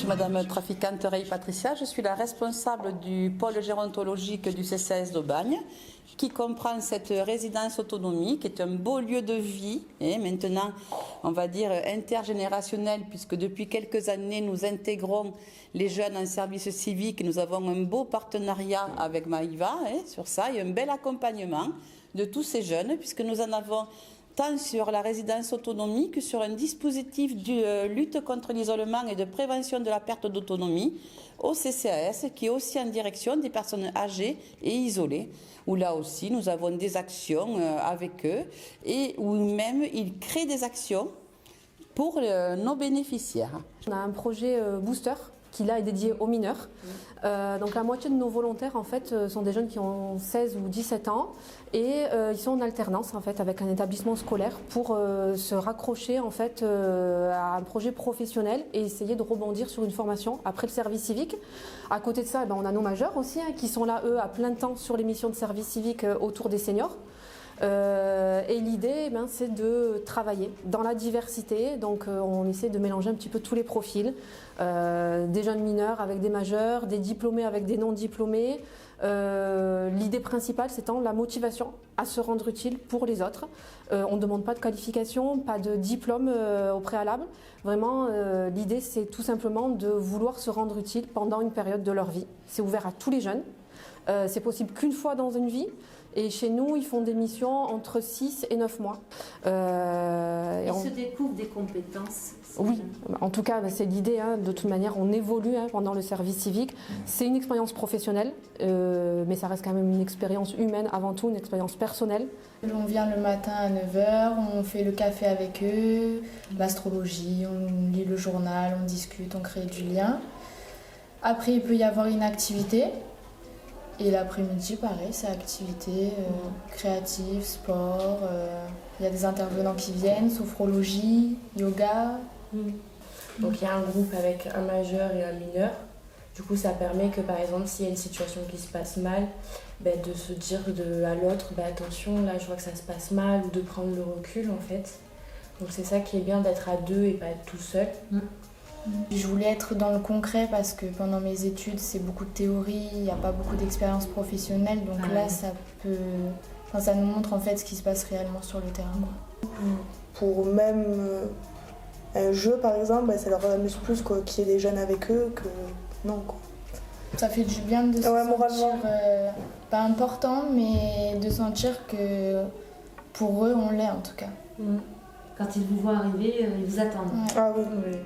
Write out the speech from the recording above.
suis Madame Traficante Rey Patricia, je suis la responsable du pôle gérontologique du CCAS d'Aubagne, qui comprend cette résidence autonomie, qui est un beau lieu de vie, et maintenant, on va dire intergénérationnel, puisque depuis quelques années, nous intégrons les jeunes en service civique. Nous avons un beau partenariat avec Maïva sur ça, et un bel accompagnement de tous ces jeunes, puisque nous en avons tant sur la résidence autonomie que sur un dispositif de lutte contre l'isolement et de prévention de la perte d'autonomie au CCAS, qui est aussi en direction des personnes âgées et isolées, où là aussi nous avons des actions avec eux et où même ils créent des actions pour nos bénéficiaires. On a un projet booster qui là est dédié aux mineurs. Donc la moitié de nos volontaires en fait sont des jeunes qui ont 16 ou 17 ans et ils sont en alternance en fait avec un établissement scolaire pour se raccrocher en fait à un projet professionnel et essayer de rebondir sur une formation après le service civique. À côté de ça, on a nos majeurs aussi qui sont là eux à plein temps sur les missions de service civique autour des seniors. Et l'idée, c'est de travailler dans la diversité, donc on essaie de mélanger un petit peu tous les profils, des jeunes mineurs avec des majeurs, des diplômés avec des non-diplômés. L'idée principale, c'est la motivation à se rendre utile pour les autres. On ne demande pas de qualification, pas de diplôme au préalable. Vraiment, l'idée, c'est tout simplement de vouloir se rendre utile pendant une période de leur vie. C'est ouvert à tous les jeunes. C'est possible qu'une fois dans une vie. Et chez nous, ils font des missions entre 6 et 9 mois. Ils se découvrent des compétences. Oui, en tout cas, c'est l'idée. De toute manière, on évolue pendant le service civique. C'est une expérience professionnelle, mais ça reste quand même une expérience humaine avant tout, une expérience personnelle. On vient le matin à 9h, on fait le café avec eux, l'astrologie, on lit le journal, on discute, on crée du lien. Après, il peut y avoir une activité. Et l'après-midi, pareil, c'est activité créative, sport. Il y a des intervenants qui viennent, sophrologie, yoga. Donc il y a un groupe avec un majeur et un mineur. Du coup, ça permet que, par exemple, s'il y a une situation qui se passe mal, de se dire à l'autre, attention, là, je vois que ça se passe mal, ou de prendre le recul, en fait. Donc c'est ça qui est bien d'être à deux et pas être tout seul. Je voulais être dans le concret parce que pendant mes études, c'est beaucoup de théorie, il n'y a pas beaucoup d'expérience professionnelle. Donc là, ça nous montre en fait ce qui se passe réellement sur le terrain. Pour même un jeu, par exemple, ça leur amuse plus qu'il y ait des jeunes avec eux que non. Ça fait du bien de se sentir, pas important, mais de sentir que pour eux, on l'est en tout cas. Quand ils vous voient arriver, ils vous attendent. Ah oui.